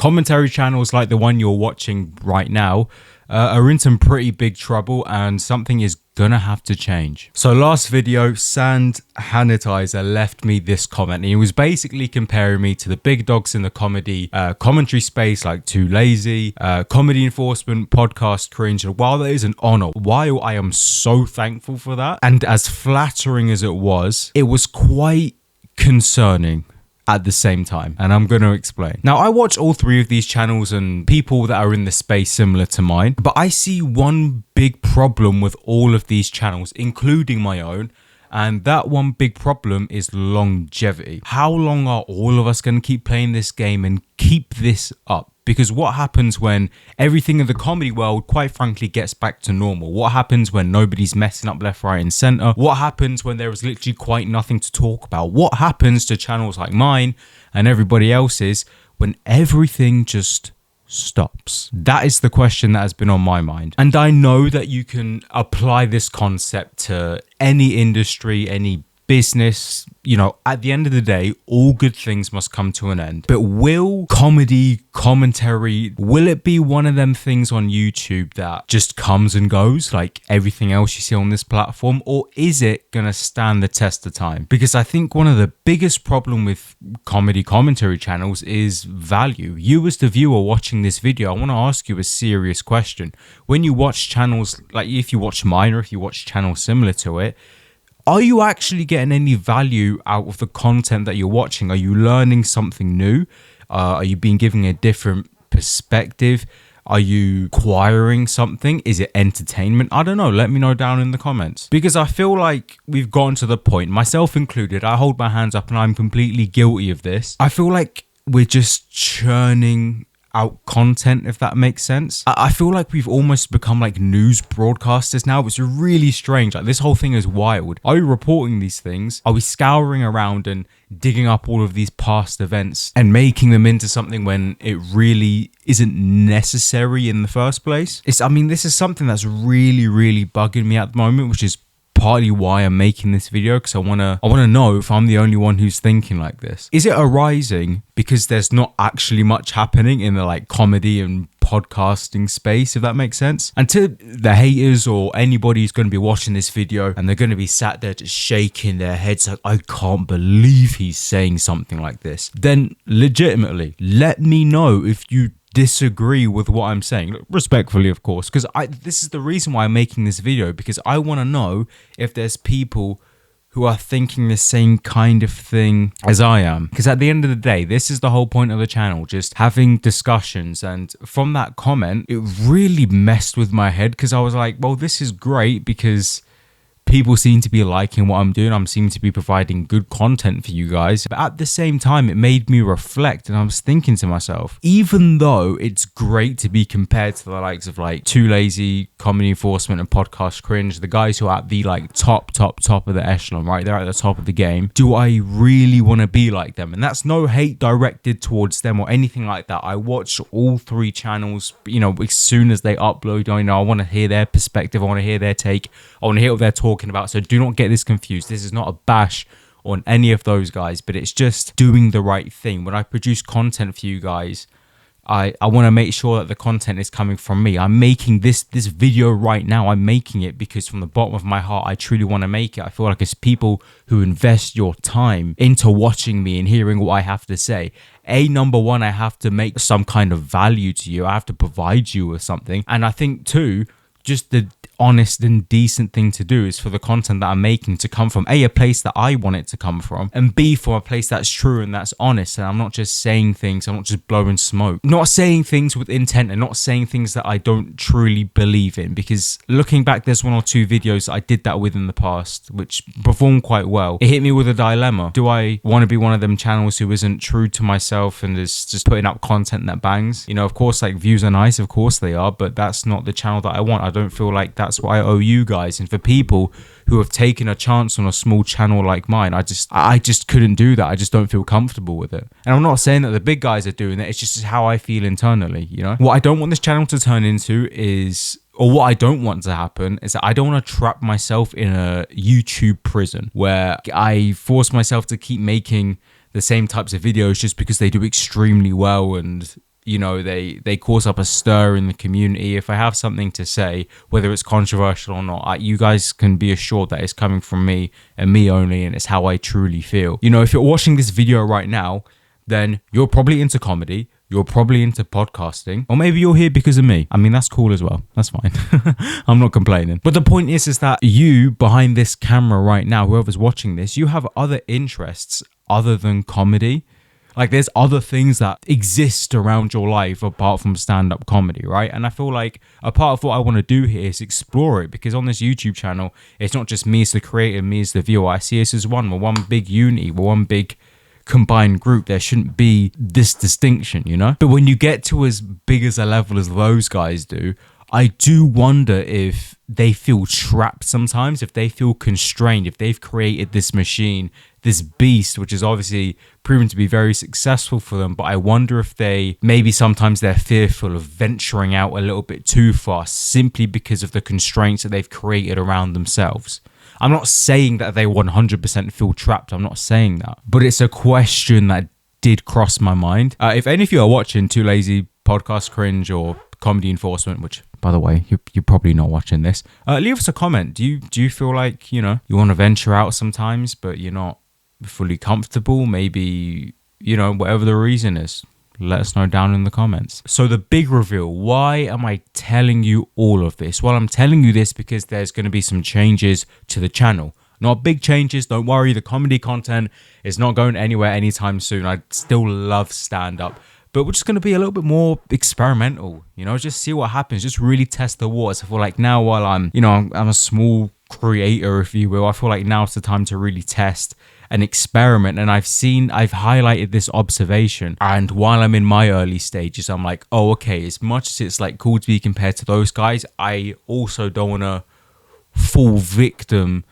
Commentary channels like the one you're watching right now are in some pretty big trouble, and something is gonna have to change. So last video, Sand Hanitizer left me this comment, and he was basically comparing me to the big dogs in the commentary space, like Too Lazy, Comedy Enforcement, Podcast Cringe. And while that is an honor, while I am so thankful for that, and as flattering as it was quite concerning at the same time, and I'm going to explain. Now, I watch all three of these channels and people that are in the space similar to mine, but I see one big problem with all of these channels, including my own, and that one big problem is longevity. How long are all of us going to keep playing this game and keep this up? Because what happens when everything in the comedy world, quite frankly, gets back to normal? What happens when nobody's messing up left, right, and center? What happens when there is literally quite nothing to talk about? What happens to channels like mine and everybody else's when everything just stops? That is the question that has been on my mind. And I know that you can apply this concept to any industry, any business. You know, at the end of the day, all good things must come to an end. But will commentary, will it be one of them things on YouTube that just comes and goes like everything else you see on this platform? Or is it gonna stand the test of time? Because I think one of the biggest problem with commentary channels is value. You as the viewer watching this video, I want to ask you a serious question. When you watch channels, like if you watch mine or if you watch channels similar to it, are you actually getting any value out of the content that you're watching? Are you learning something new? Are you being given a different perspective? Are you acquiring something? Is it entertainment? I don't know. Let me know down in the comments. Because I feel like we've gotten to the point, myself included, I hold my hands up and I'm completely guilty of this. I feel like we're just churning out content, if that makes sense. I feel like we've almost become like news broadcasters now. It's really strange. Like, this whole thing is wild. Are we reporting these things? Are we scouring around and digging up all of these past events and making them into something when it really isn't necessary in the first place? I mean, this is something that's really bugging me at the moment, which is partly why I'm making this video, because I wanna know if I'm the only one who's thinking like this. Is it arising because there's not actually much happening in the like comedy and podcasting space, if that makes sense? And to the haters or anybody who's going to be watching this video and they're going to be sat there just shaking their heads like, I can't believe he's saying something like this, then legitimately let me know if you disagree with what I'm saying, respectfully of course, because this is the reason why I'm making this video, because I want to know if there's people who are thinking the same kind of thing as I am. Because at the end of the day, this is the whole point of the channel, just having discussions. And from that comment, it really messed with my head, because I was like, well, this is great because people seem to be liking what I'm doing. I'm seeming to be providing good content for you guys. But at the same time, it made me reflect, and I was thinking to myself, even though it's great to be compared to the likes of like Too Lazy, Comedy Enforcement, and Podcast Cringe, the guys who are at the like top of the echelon, right? They're at the top of the game. Do I really want to be like them? And that's no hate directed towards them or anything like that. I watch all three channels, you know, as soon as they upload. You know, I want to hear their perspective. I want to hear their take. I want to hear what they're talking about. So do not get this confused. This is not a bash on any of those guys, but it's just doing the right thing. When I produce content for you guys, I want to make sure that the content is coming from me. I'm making this video right now. I'm making it because from the bottom of my heart, I truly want to make it. I feel like it's people who invest your time into watching me and hearing what I have to say. Number one, I have to make some kind of value to you. I have to provide you with something. And I think two, just the honest and decent thing to do is for the content that I'm making to come from a place that I want it to come from, and B, from a place that's true and that's honest. And I'm not just saying things, I'm not just blowing smoke, not saying things with intent, and not saying things that I don't truly believe in. Because looking back, there's one or two videos I did that with in the past which performed quite well. It hit me with a dilemma. Do I want to be one of them channels who isn't true to myself and is just putting up content that bangs? You know, of course, like, views are nice, of course they are, but that's not the channel that I want. I don't feel like that's what I owe you guys. And for people who have taken a chance on a small channel like mine, I just couldn't do that. I just don't feel comfortable with it. And I'm not saying that the big guys are doing it. It's just how I feel internally, you know? What I don't want this channel to turn into is, or what I don't want to happen is that I don't want to trap myself in a YouTube prison where I force myself to keep making the same types of videos just because they do extremely well and you know, they cause up a stir in the community, if I have something to say, whether it's controversial or not, you guys can be assured that it's coming from me and me only, and it's how I truly feel. You know, if you're watching this video right now, then you're probably into comedy, you're probably into podcasting, or maybe you're here because of me. I mean, that's cool as well. That's fine. I'm not complaining. But the point is that you behind this camera right now, whoever's watching this, you have other interests other than comedy. Like, there's other things that exist around your life apart from stand-up comedy, right? And I feel like a part of what I want to do here is explore it, because on this YouTube channel, it's not just me as the creator, me as the viewer. I see us as one. We're one big unity. We're one big combined group. There shouldn't be this distinction, you know? But when you get to as big as a level as those guys do, I do wonder if they feel trapped sometimes, if they feel constrained, if they've created this machine, this beast, which is obviously proven to be very successful for them. But I wonder if maybe sometimes they're fearful of venturing out a little bit too far simply because of the constraints that they've created around themselves. I'm not saying that they 100% feel trapped. I'm not saying that. But it's a question that did cross my mind. If any of you are watching Too Lazy Podcast Cringe or Comedy Enforcement, which, by the way, you're probably not watching this, leave us a comment. Do you feel like, you know, you want to venture out sometimes, but you're not fully comfortable? Maybe, you know, whatever the reason is, let us know down in the comments. So the big reveal, why am I telling you all of this? Well, I'm telling you this because there's going to be some changes to the channel. Not big changes, don't worry. The comedy content is not going anywhere anytime soon. I still love stand-up, but we're just going to be a little bit more experimental, you know, just see what happens, just really test the waters. I feel like now, while I'm a small creator, if you will, I feel like now it's the time to really test and experiment. And I've highlighted this observation, and while I'm in my early stages, I'm like, oh, okay, as much as it's like cool to be compared to those guys, I also don't want to fall victim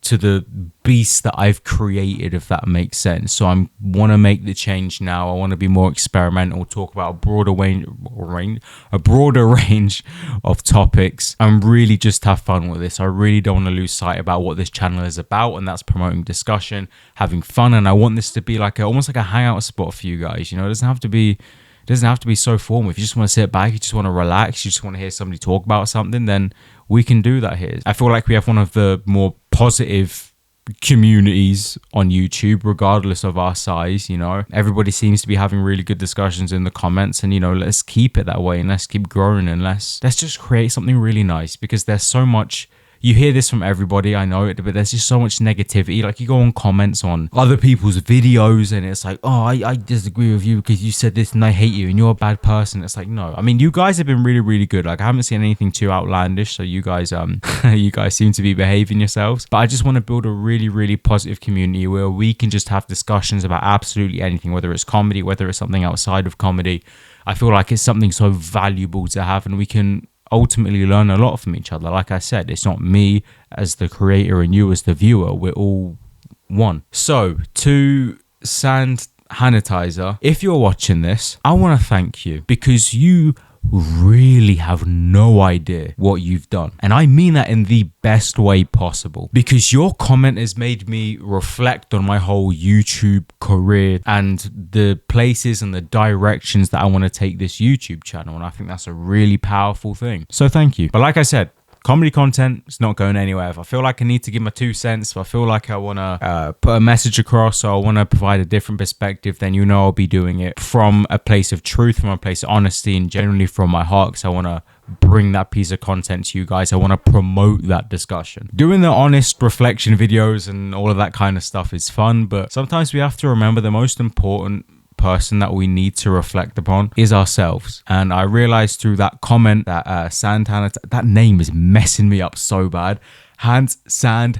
to the beast that I've created, if that makes sense. So I want to make the change now. I want to be more experimental, talk about a broader range of topics, and really just have fun with this. I really don't want to lose sight about what this channel is about, and that's promoting discussion, having fun. And I want this to be like almost like a hangout spot for you guys. You know, it doesn't have to be so formal. If you just want to sit back, you just want to relax, you just want to hear somebody talk about something, then we can do that here. I feel like we have one of the more positive communities on YouTube, regardless of our size. You know, everybody seems to be having really good discussions in the comments, and, you know, let's keep it that way, and let's keep growing, and let's just create something really nice, because there's so much. You hear this from everybody, I know it, but there's just so much negativity. Like, you go on comments on other people's videos, and it's like, oh, I disagree with you because you said this and I hate you and you're a bad person. It's like, no. I mean, you guys have been really, really good. Like, I haven't seen anything too outlandish, so you guys you guys seem to be behaving yourselves. But I just want to build a really, really positive community where we can just have discussions about absolutely anything, whether it's comedy, whether it's something outside of comedy. I feel like it's something so valuable to have, and we can ultimately learn a lot from each other. Like I said, it's not me as the creator and you as the viewer. We're all one. So to Sand Sanitizer, if you're watching this, I want to thank you, because you really have no idea what you've done. And I mean that in the best way possible, because your comment has made me reflect on my whole YouTube career and the places and the directions that I want to take this YouTube channel. And I think that's a really powerful thing. So thank you. But like I said, comedy content is not going anywhere. If I feel like I need to give my 2 cents, if I feel like I want to put a message across, or I want to provide a different perspective, then you know I'll be doing it from a place of truth, from a place of honesty, and generally from my heart, because I want to bring that piece of content to you guys. I want to promote that discussion. Doing the honest reflection videos and all of that kind of stuff is fun, but sometimes we have to remember the most important person that we need to reflect upon is ourselves. And I realized through that comment that that name is messing me up so bad. Sand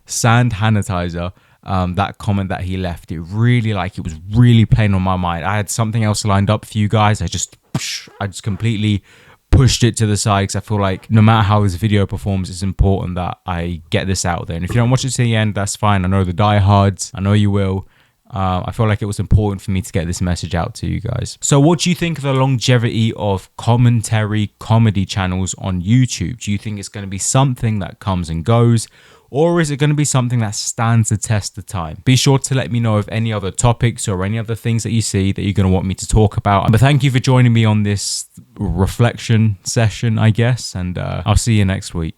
Sanitizer, that comment that he left, it was really playing on my mind. I had something else lined up for you guys. I just completely pushed it to the side, because I feel like no matter how this video performs, it's important that I get this out there. And if you don't watch it to the end, that's fine. I know the diehards, I know you will. I feel like it was important for me to get this message out to you guys. So what do you think of the longevity of commentary comedy channels on YouTube? Do you think it's going to be something that comes and goes? or is it going to be something that stands the test of time? Be sure to let me know of any other topics or any other things that you see that you're going to want me to talk about. But thank you for joining me on this reflection session, I guess, and I'll see you next week.